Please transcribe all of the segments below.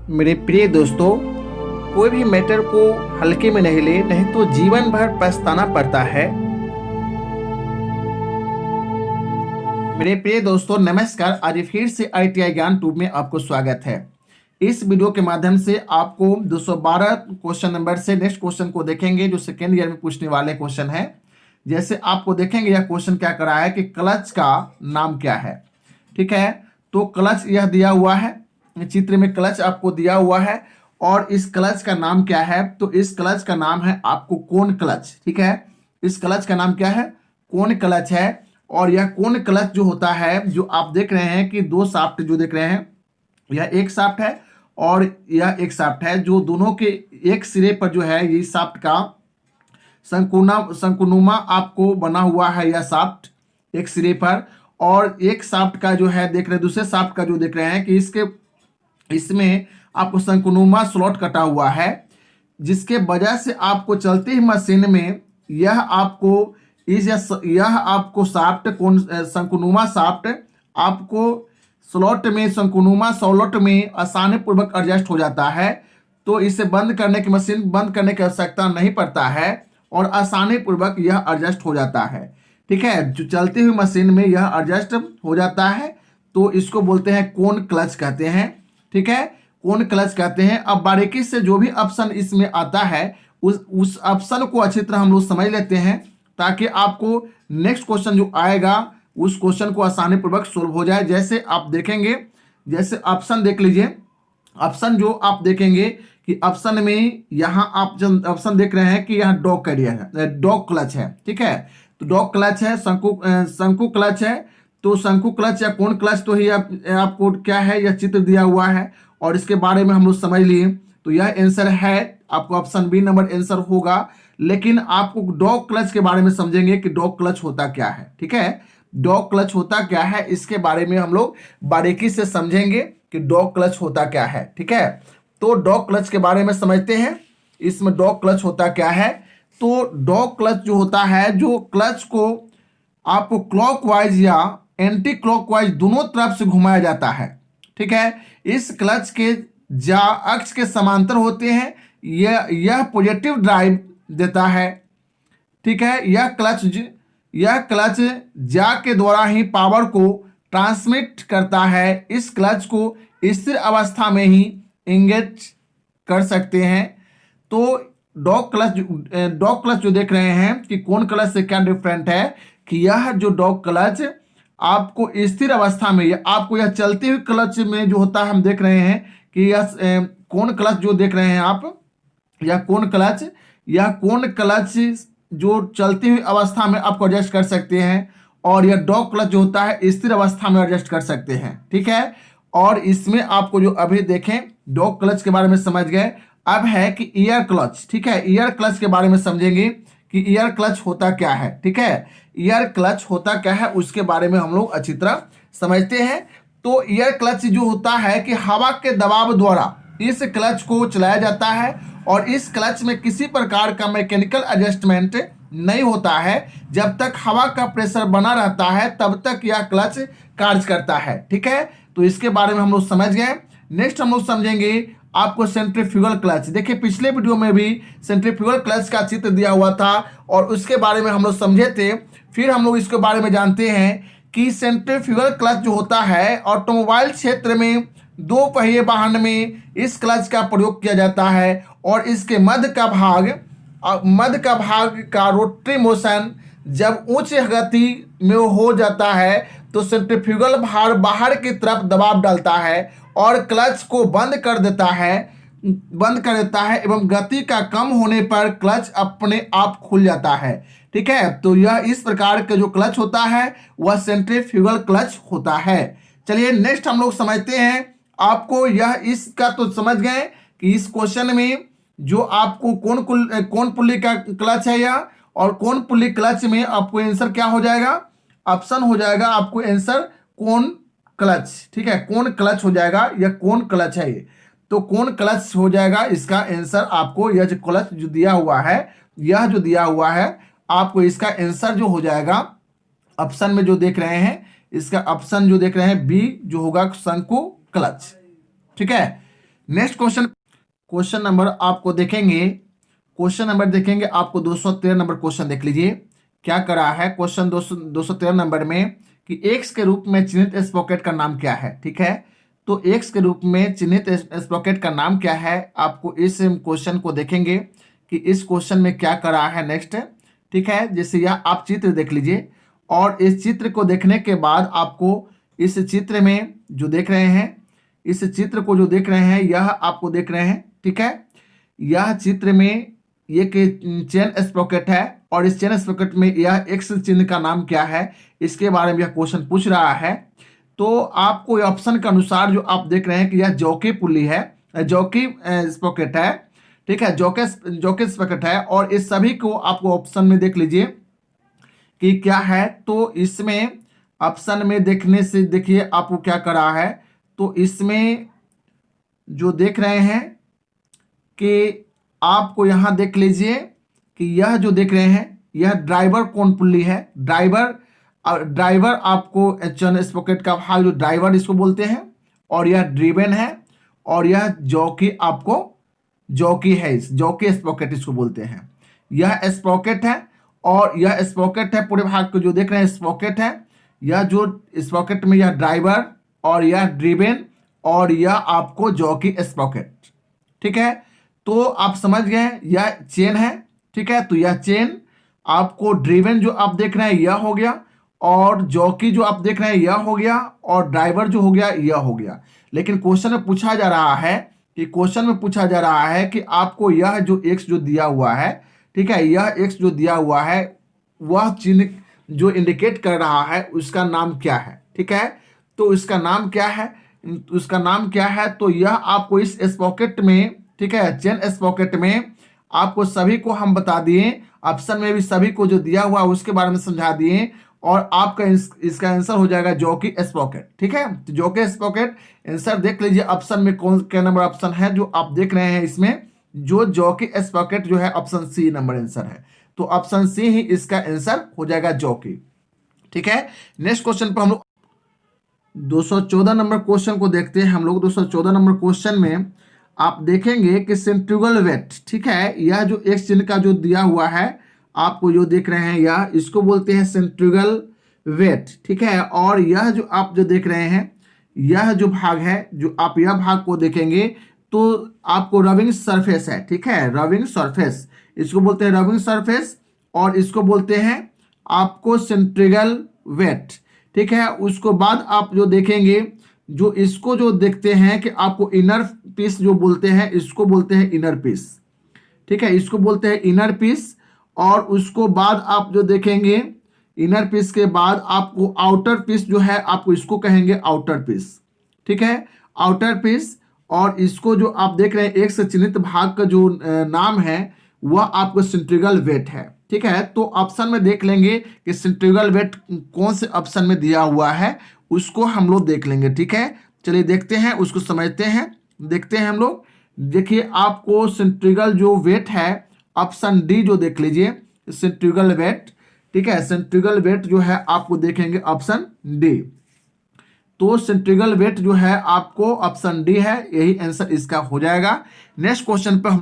मेरे प्रिय दोस्तों, कोई भी मैटर को हल्के में नहीं ले, नहीं तो जीवन भर पछताना पड़ता है। मेरे प्रिय दोस्तों नमस्कार। आज फिर से ITI ज्ञान ट्यूब में आपको स्वागत है। इस वीडियो के माध्यम से आपको 212 क्वेश्चन नंबर से नेक्स्ट क्वेश्चन को देखेंगे, जो सेकेंड ईयर में पूछने वाले क्वेश्चन है। जैसे आपको देखेंगे यह क्वेश्चन क्या कर रहा है कि क्लच का नाम क्या है। ठीक है, तो क्लच यह दिया हुआ है, चित्र में क्लच आपको दिया हुआ है और इस क्लच का नाम क्या है। तो इस क्लच का नाम है आपको कोन क्लच। ठीक है, इस क्लच का नाम क्या है, कोन क्लच है। और यह कोन क्लच जो होता है, जो आप देख रहे हैं कि दो शाफ्ट जो देख रहे हैं, यह एक शाफ्ट है और यह एक शाफ्ट है, जो दोनों के एक सिरे पर जो है ये शाफ्ट का शंकुनुमा आपको बना हुआ है। यह शाफ्ट एक सिरे पर और एक शाफ्ट का जो है देख रहे हैं, दूसरे शाफ्ट का जो देख रहे हैं कि इसमें आपको शंकुनुमा स्लॉट कटा हुआ है, जिसके वजह से आपको चलती हुई मशीन में यह आपको शाफ्ट शंकुनुमा शाफ्ट आपको स्लॉट में शंकुनुमा स्लॉट में आसानी पूर्वक एडजस्ट हो जाता है। तो इसे बंद करने की मशीन बंद करने की आवश्यकता नहीं पड़ता है और आसानी पूर्वक यह एडजस्ट हो जाता है। ठीक है, जो चलती हुई मशीन में यह एडजस्ट हो जाता है, तो इसको बोलते हैं कोन क्लच कहते हैं। ठीक है, कोन क्लच कहते हैं। अब बारीकी से जो भी ऑप्शन इसमें आता है उस ऑप्शन को अच्छी तरह हम लोग समझ लेते हैं, ताकि आपको नेक्स्ट क्वेश्चन जो आएगा उस क्वेश्चन को आसानी पूर्वक सोल्व हो जाए। जैसे आप देखेंगे, जैसे ऑप्शन देख लीजिए, ऑप्शन जो आप देखेंगे कि ऑप्शन में यहाँ आप जो ऑप्शन देख रहे हैं कि यहाँ डॉग कैरियर है, डॉग क्लच है। ठीक है, तो डॉग क्लच है, शंकु क्लच है। तो शंकु क्लच या कोन क्लच तो ही आपको क्या है, यह चित्र दिया हुआ है और इसके बारे में हम लोग समझ लिए। तो यह आंसर है, आपको ऑप्शन बी नंबर आंसर होगा। लेकिन आपको डॉग क्लच के बारे में समझेंगे कि डॉग क्लच होता क्या है। ठीक है, डॉग क्लच होता क्या है, इसके बारे में हम लोग बारीकी से समझेंगे कि डॉग क्लच होता क्या है। ठीक है, तो डॉग क्लच के बारे में समझते हैं, इसमें डॉग क्लच होता क्या है। तो डॉग क्लच जो होता है, जो क्लच को आपको क्लॉकवाइज या एंटी क्लॉकवाइज दोनों तरफ से घुमाया जाता है। ठीक है, इस क्लच के जा अक्ष के समांतर होते हैं। यह पॉजिटिव ड्राइव देता है। ठीक है, यह क्लच जा के द्वारा ही पावर को ट्रांसमिट करता है। इस क्लच को स्थिर अवस्था में ही एंगेज कर सकते हैं। तो डॉग क्लच जो देख रहे हैं कि कोन क्लच से क्या डिफरेंट है, कि यह जो डॉग क्लच आपको स्थिर अवस्था में, आपको यह चलते हुए क्लच में जो होता है, हम देख रहे हैं कि यह कोन क्लच जो देख रहे हैं आप, यह कोन क्लच जो चलती हुई अवस्था में आपको एडजस्ट कर सकते हैं और यह डॉग क्लच जो होता है स्थिर अवस्था में एडजस्ट कर सकते हैं। ठीक है, और इसमें आपको जो अभी देखें डॉग क्लच के बारे में समझ गए। अब है कि ईयर क्लच। ठीक है, ईयर क्लच के बारे में समझेंगे कि ईयर क्लच होता क्या है। ठीक है, ईयर क्लच होता क्या है उसके बारे में हम लोग अच्छी तरह समझते हैं। तो ईयर क्लच जो होता है कि हवा के दबाव द्वारा इस क्लच को चलाया जाता है और इस क्लच में किसी प्रकार का मैकेनिकल एडजस्टमेंट नहीं होता है। जब तक हवा का प्रेशर बना रहता है तब तक यह क्लच कार्य करता है। ठीक है, तो इसके बारे में हम लोग समझ गए। नेक्स्ट हम लोग समझेंगे आपको सेंट्रीफ्यूगल क्लच। देखिए पिछले वीडियो में भी सेंट्रीफ्यूगल क्लच का चित्र दिया हुआ था और उसके बारे में हम लोग समझे थे। फिर हम लोग इसके बारे में जानते हैं कि सेंट्रीफ्यूगल क्लच जो होता है ऑटोमोबाइल क्षेत्र में दो पहिए वाहन में इस क्लच का प्रयोग किया जाता है और इसके मध्य का भाग का रोटरी मोशन जब उच्च गति में हो जाता है तो सेंट्रीफ्यूगल भार बाहर की तरफ दबाव डालता है और क्लच को बंद कर देता है एवं गति का कम होने पर क्लच अपने आप खुल जाता है। ठीक है, तो यह इस प्रकार का जो क्लच होता है वह सेंट्रीफ्यूगल क्लच होता है। चलिए नेक्स्ट हम लोग समझते हैं। आपको यह इसका तो समझ गए कि इस क्वेश्चन में जो आपको कौन पुल्ली का क्लच है यह, और कौन पुल्ली क्लच में आपको आंसर क्या हो जाएगा, ऑप्शन हो जाएगा आपको आंसर कोन क्लच। ठीक है, कोन क्लच हो जाएगा, यह कोन क्लच है ये, तो कोन क्लच हो जाएगा इसका आंसर। आपको यह जो क्लच जो दिया हुआ है, यह जो दिया हुआ है आपको इसका आंसर जो हो जाएगा ऑप्शन में जो देख रहे हैं, इसका ऑप्शन जो देख रहे हैं बी जो होगा शंकु क्लच। ठीक है, नेक्स्ट क्वेश्चन, क्वेश्चन नंबर आपको देखेंगे, क्वेश्चन नंबर देखेंगे आपको 213 नंबर क्वेश्चन देख लीजिए क्या करा है। क्वेश्चन 213 नंबर में कि एक्स के रूप में चिन्हित स्प्रॉकेट का नाम क्या है। ठीक है, तो एक्स के रूप में चिन्हित स्प्रॉकेट का नाम क्या है, आपको इस क्वेश्चन को देखेंगे कि इस क्वेश्चन में क्या करा है। नेक्स्ट, ठीक है, जैसे यह आप चित्र देख लीजिए और इस चित्र को देखने के बाद आपको इस चित्र में जो देख रहे हैं, इस चित्र को जो देख रहे हैं, यह आपको देख रहे हैं। ठीक है, यह चित्र में ये चेन स्प्रॉकेट है और इस चेन स्प्रॉकेट में यह एक्स चिन्ह का नाम क्या है, इसके बारे में यह क्वेश्चन पूछ रहा है। तो आपको ऑप्शन के अनुसार जो आप देख रहे हैं कि यह जॉकी पुल्ली है, जॉकी स्प्रॉकेट है। ठीक है, जॉकी स्प्रॉकेट है और इस सभी को आपको ऑप्शन में देख लीजिए कि क्या है। तो इसमें ऑप्शन में देखने से देखिए आपको क्या करा है। तो इसमें जो देख रहे हैं कि आपको यहां देख लीजिए कि यह जो देख रहे हैं यह ड्राइवर कोण पुल्ली है। ड्राइवर आपको चेन स्प्रॉकेट का भाग जो ड्राइवर इसको बोलते हैं और यह ड्रिवेन है और यह जॉकी आपको जॉकी है, इस जॉकी स्प्रॉकेट इसको बोलते हैं। यह स्प्रॉकेट है और यह स्प्रॉकेट है, पूरे भाग को जो देख रहे हैं स्प्रॉकेट है। यह जो स्प्रॉकेट में यह ड्राइवर और यह ड्रिवेन और यह आपको जॉकी स्प्रॉकेट। ठीक है, तो आप समझ गए यह चेन है। ठीक है, तो यह चेन आपको ड्रिवेन जो आप देख रहे हैं यह हो गया और जॉकी जो आप देख रहे हैं यह हो गया और ड्राइवर जो हो गया यह हो गया। लेकिन क्वेश्चन में पूछा जा रहा है कि कि आपको यह जो एक्स जो दिया हुआ है, ठीक है, यह एक्स जो दिया हुआ है वह चिन्ह जो इंडिकेट कर रहा है उसका नाम क्या है। ठीक है, तो इसका नाम क्या है, उसका नाम क्या है। तो यह आपको इस स्प्रॉकेट में, ठीक है, चेन स्प्रॉकेट में आपको सभी को हम बता दिए, ऑप्शन में भी सभी को जो दिया हुआ उसके बारे में समझा दिए और आपका इसका आंसर हो जाएगा जॉकी स्प्रॉकेट। ठीक है, तो जॉकी स्प्रॉकेट आंसर देख लीजिए ऑप्शन में कौन क्या नंबर ऑप्शन है जो आप देख रहे हैं। इसमें जो जॉकी स्प्रॉकेट जो है ऑप्शन सी नंबर आंसर है, तो ऑप्शन सी ही इसका आंसर हो जाएगा जॉकी। ठीक है, नेक्स्ट क्वेश्चन पर हम लोग 214 नंबर क्वेश्चन को देखते हैं। हम लोग 214 नंबर क्वेश्चन में आप देखेंगे कि सेंट्रीगल वेट, ठीक है, यह जो एक्स चिन्ह का जो दिया हुआ है आपको जो देख रहे हैं यह इसको बोलते हैं सेंट्रीगल वेट। ठीक है, और यह जो आप जो देख रहे हैं यह जो भाग है, जो आप यह भाग को देखेंगे तो आपको रबिंग सरफेस है। ठीक है, रबिंग सरफेस इसको बोलते हैं, रबिंग सरफेस, और इसको बोलते हैं आपको सेंट्रीगल वेट। ठीक है, उसको बाद आप जो देखेंगे जो इसको जो देखते हैं कि आपको इनर पीस जो बोलते हैं इसको बोलते हैं इनर पीस। ठीक है, इसको बोलते हैं इनर पीस, और उसको बाद आप जो देखेंगे इनर पीस के बाद आपको आउटर पीस जो है आपको इसको कहेंगे आउटर पीस। ठीक है, आउटर पीस, और इसको जो आप देख रहे हैं एक से चिन्हित भाग का जो नाम है वह आपको सेंट्रीगल वेट है। ठीक है, तो ऑप्शन में देख लेंगे कि सेंट्रीगल वेट कौन से ऑप्शन में दिया हुआ है उसको हम लोग देख लेंगे। ठीक है, चलिए देखते हैं, उसको समझते हैं, देखते हैं हम लोग। देखिए आपको सेंट्रीगल जो वेट है ऑप्शन डी जो देख लीजिए सेंट्रीगल वेट। ठीक है, सेंट्रीगल वेट जो है आपको देखेंगे ऑप्शन डी, तो सेंट्रीगल वेट जो है आपको ऑप्शन डी है, यही आंसर इसका हो जाएगा। नेक्स्ट क्वेश्चन पे हम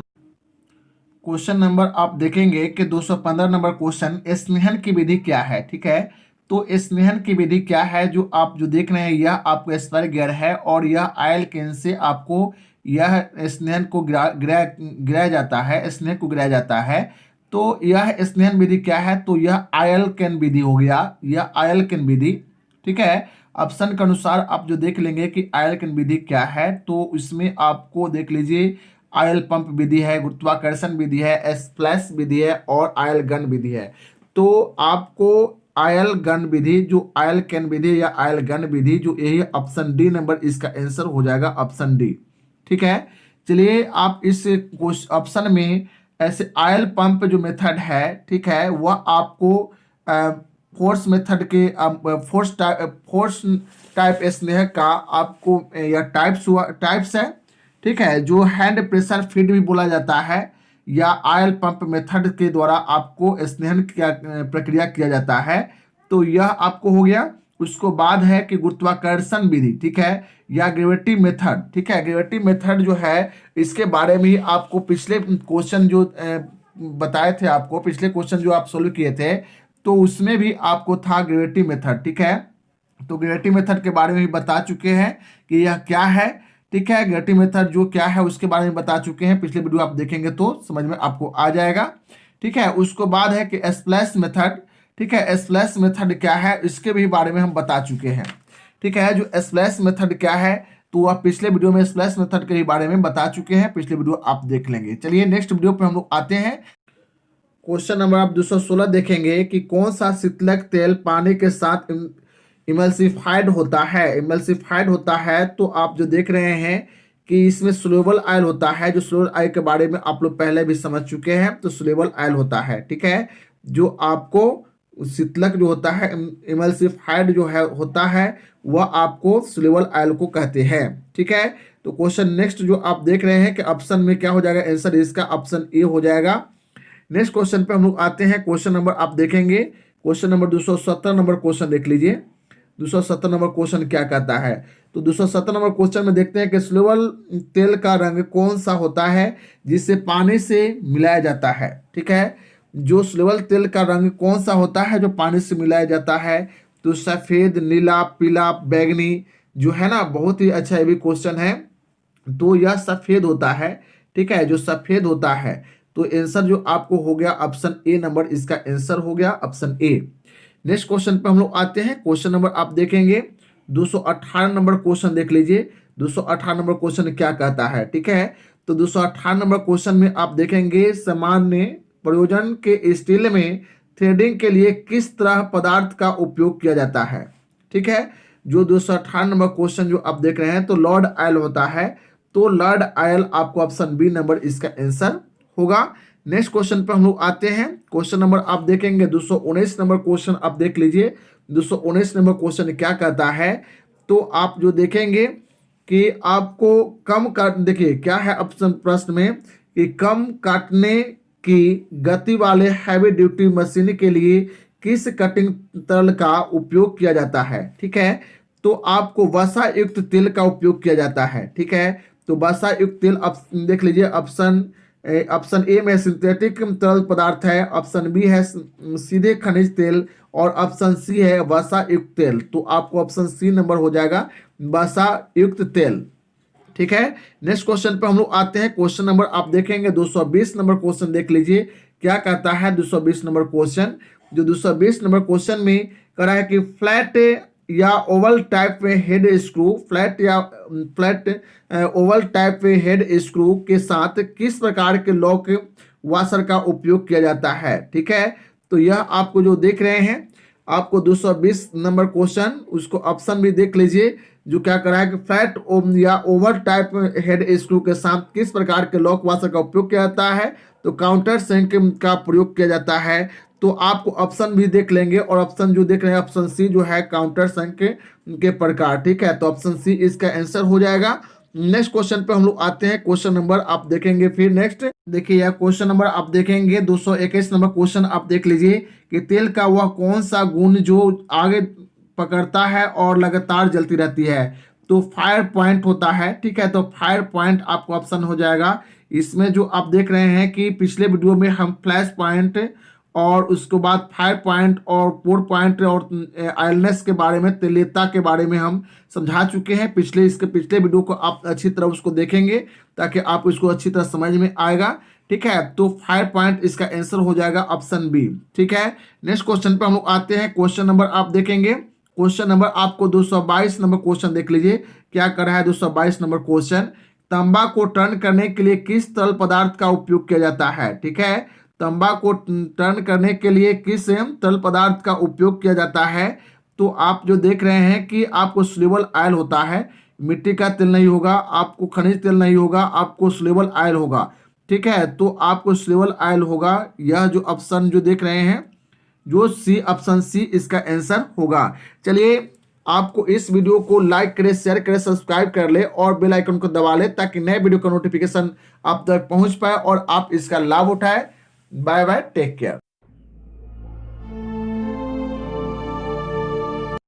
क्वेश्चन नंबर आप देखेंगे कि 215 नंबर क्वेश्चन, स्नेहन की विधि क्या है। ठीक है, तो स्नेहन की विधि क्या है जो आप जो देख रहे हैं यह आपको स्पर गियर है और यह आयल केन से आपको यह स्नेहन को गिराया जाता है, स्नेह को गिराया जाता है। तो यह स्नेहन विधि क्या है, तो यह आयल केन विधि हो गया, यह आयल केन विधि। ठीक है, ऑप्शन के अनुसार आप जो देख लेंगे कि आयल केन विधि क्या है, तो इसमें आपको देख लीजिए आयल पंप विधि है, गुरुत्वाकर्षण विधि है, स्प्लैश विधि है और आयल गन विधि है। तो आपको आयल गन विधि, जो आयल कैन विधि या आयल गन विधि, जो यही ऑप्शन डी नंबर इसका आंसर हो जाएगा, ऑप्शन डी। ठीक है, चलिए आप इस ऑप्शन में ऐसे आयल पंप जो मेथड है, ठीक है, वह आपको फोर्स मेथड के फोर्स टाइप स्नेह का आपको या टाइप्स है। ठीक है, जो हैंड प्रेशर फीड भी बोला जाता है या आयल पंप मेथड के द्वारा आपको स्नेहन प्रक्रिया किया जाता है। तो यह आपको हो गया, उसको बाद है कि गुरुत्वाकर्षण विधि, ठीक है, या ग्रेविटी मेथड, ठीक है। ग्रेविटी मेथड जो है इसके बारे में ही आपको पिछले क्वेश्चन जो बताए थे, आपको पिछले क्वेश्चन जो आप सोल्व किए थे तो उसमें भी आपको था ग्रेविटी मेथड, ठीक है। तो ग्रेविटी मेथड के बारे में भी बता चुके हैं कि यह क्या है, ठीक है। ग्रेविटी मेथड जो क्या है उसके बारे में बता चुके हैं, पिछले वीडियो आप देखेंगे तो समझ में आपको आ जाएगा, ठीक है। उसको बाद है कि स्प्लैश मेथड, ठीक है। स्प्लैश मेथड क्या है इसके भी बारे में हम बता चुके हैं, ठीक है। जो स्प्लैश मेथड क्या है तो आप पिछले वीडियो में स्प्लैश मेथड के बारे में बता चुके हैं, पिछले वीडियो आप देख लेंगे। चलिए नेक्स्ट वीडियो पे हम लोग आते हैं। क्वेश्चन नंबर आप 216 देखेंगे कि कौन सा शीतलक तेल पानी के साथ इमल्सिफाइड होता है। इमल्सिफाइड होता है तो आप जो देख रहे हैं कि इसमें सोल्यूबल ऑयल होता है, जो सोल्यूबल ऑयल के बारे में आप लोग पहले भी समझ चुके हैं, तो सोल्यूबल ऑयल होता है, ठीक है। जो आपको शीतलक जो होता है इमल्सिफाइड जो है होता है वह आपको सोल्यूबल ऑयल को कहते हैं, ठीक है। तो क्वेश्चन नेक्स्ट जो आप देख रहे हैं कि ऑप्शन में क्या हो जाएगा, आंसर इसका ऑप्शन ए हो जाएगा। नेक्स्ट क्वेश्चन पे हम लोग आते हैं। क्वेश्चन नंबर आप देखेंगे, क्वेश्चन नंबर 217 नंबर क्वेश्चन देख लीजिए। 217 नंबर क्वेश्चन क्या कहता है, तो 217 नंबर क्वेश्चन में देखते हैं कि सोल्यूबल तेल का रंग कौन सा होता है जिसे पानी से मिलाया जाता है, ठीक है। जो सोल्यूबल तेल का रंग कौन सा होता है जो पानी से मिलाया जाता है, तो सफेद, नीला, पीला, बैगनी जो है ना, बहुत ही अच्छा ये भी क्वेश्चन है। तो यह सफेद होता है, ठीक है, जो सफेद होता है। तो आंसर जो आपको हो गया ऑप्शन ए नंबर, इसका आंसर हो गया ऑप्शन ए। नेक्स्ट क्वेश्चन पे हम लोग आते हैं। क्वेश्चन नंबर आप देखेंगे 218 नंबर क्वेश्चन देख लीजिए। 218 नंबर क्वेश्चन क्या कहता है, ठीक है। तो 218 नंबर क्वेश्चन में आप देखेंगे सामान्य प्रयोजन के स्टील में थ्रेडिंग के लिए किस तरह पदार्थ का उपयोग किया जाता है, ठीक है। जो 218 नंबर क्वेश्चन जो आप देख रहे हैं तो लॉर्ड आयल होता है, तो लॉर्ड आयल आपको ऑप्शन बी नंबर इसका आंसर होगा। नेक्स्ट क्वेश्चन पे हम लोग आते हैं। क्वेश्चन नंबर आप देखेंगे 219 नंबर क्वेश्चन आप देख लीजिए। 219 नंबर क्वेश्चन क्या कहता है, तो आप जो देखेंगे कि आपको कम काट, देखिए क्या है ऑप्शन प्रश्न में कि कम काटने की गति वाले हैवी ड्यूटी मशीन के लिए किस कटिंग तरल का उपयोग किया जाता है, ठीक है। तो आपको वसा युक्त तेल का उपयोग किया जाता है, ठीक है। तो वसा युक्त तेल आप देख लीजिए, ऑप्शन ए में सिंथेटिक तरल पदार्थ है, ऑप्शन बी है सीधे खनिज तेल, और ऑप्शन सी है वसा युक्त तेल। तो आपको ऑप्शन सी नंबर हो जाएगा वसा युक्त तेल, ठीक है। नेक्स्ट क्वेश्चन पे हम लोग आते हैं। क्वेश्चन नंबर आप देखेंगे 220 नंबर क्वेश्चन देख लीजिए क्या कहता है। 220 नंबर क्वेश्चन, जो 220 नंबर क्वेश्चन में कह रहा है कि फ्लैट या ओवल टाइप में हेड स्क्रू, फ्लैट या फ्लैट ओवल टाइप में हेड स्क्रू के साथ किस प्रकार के लॉक वाशर का उपयोग किया जाता है, ठीक है। तो यह आपको जो देख रहे हैं आपको 220 नंबर क्वेश्चन, उसको ऑप्शन भी देख लीजिए जो क्या कर रहा है कि फ्लैट या ओवल टाइप हेड स्क्रू के साथ किस प्रकार के लॉक वाशर का उपयोग किया जाता है, तो काउंटर संक का प्रयोग किया जाता है। तो आपको ऑप्शन भी देख लेंगे, और ऑप्शन जो देख रहे हैं ऑप्शन सी जो है काउंटर संक के प्रकार, ठीक है। तो ऑप्शन सी इसका आंसर हो जाएगा। नेक्स्ट क्वेश्चन पे हम लोग आते हैं। क्वेश्चन नंबर आप देखेंगे फिर नेक्स्ट देखिए, यह क्वेश्चन नंबर आप देखेंगे 221 नंबर क्वेश्चन आप देख लीजिए कि तेल का वह कौन सा गुण जो आगे पकड़ता है और लगातार जलती रहती है, तो फायर पॉइंट होता है, ठीक है। तो फायर पॉइंट आपको ऑप्शन हो जाएगा। इसमें जो आप देख रहे हैं कि पिछले वीडियो में हम फ्लैश पॉइंट और उसके बाद फायर पॉइंट और पोर पॉइंट और आयलनेस के बारे में, तेलियता के बारे में हम समझा चुके हैं। इसके पिछले वीडियो को आप अच्छी तरह उसको देखेंगे ताकि आप इसको अच्छी तरह समझ में आएगा, ठीक है। तो फायर पॉइंट इसका आंसर हो जाएगा ऑप्शन बी, ठीक है। नेक्स्ट क्वेश्चन पे हम लोग आते हैं। क्वेश्चन नंबर आप देखेंगे, क्वेश्चन नंबर आपको 222 नंबर क्वेश्चन देख लीजिए क्या कर रहा है। 222 नंबर क्वेश्चन, तांबा को टर्न करने के लिए किस तरल पदार्थ का उपयोग किया जाता है, ठीक है। तांबा को टर्न करने के लिए किस तरल पदार्थ का उपयोग किया जाता है, तो आप जो देख रहे हैं कि आपको सोल्यूबल ऑयल होता है, मिट्टी का तेल नहीं होगा, आपको खनिज तेल नहीं होगा, आपको सोल्यूबल ऑयल होगा, ठीक है। तो आपको सोल्यूबल ऑयल होगा। यह जो ऑप्शन जो देख रहे हैं जो सी, ऑप्शन सी इसका आंसर होगा। चलिए आपको इस वीडियो को लाइक करें, शेयर करें, सब्सक्राइब कर ले और बेल आइकन को दबा ले ताकि नए वीडियो का नोटिफिकेशन आप तक पहुंच पाए और आप इसका लाभ उठाए। Bye bye, take care.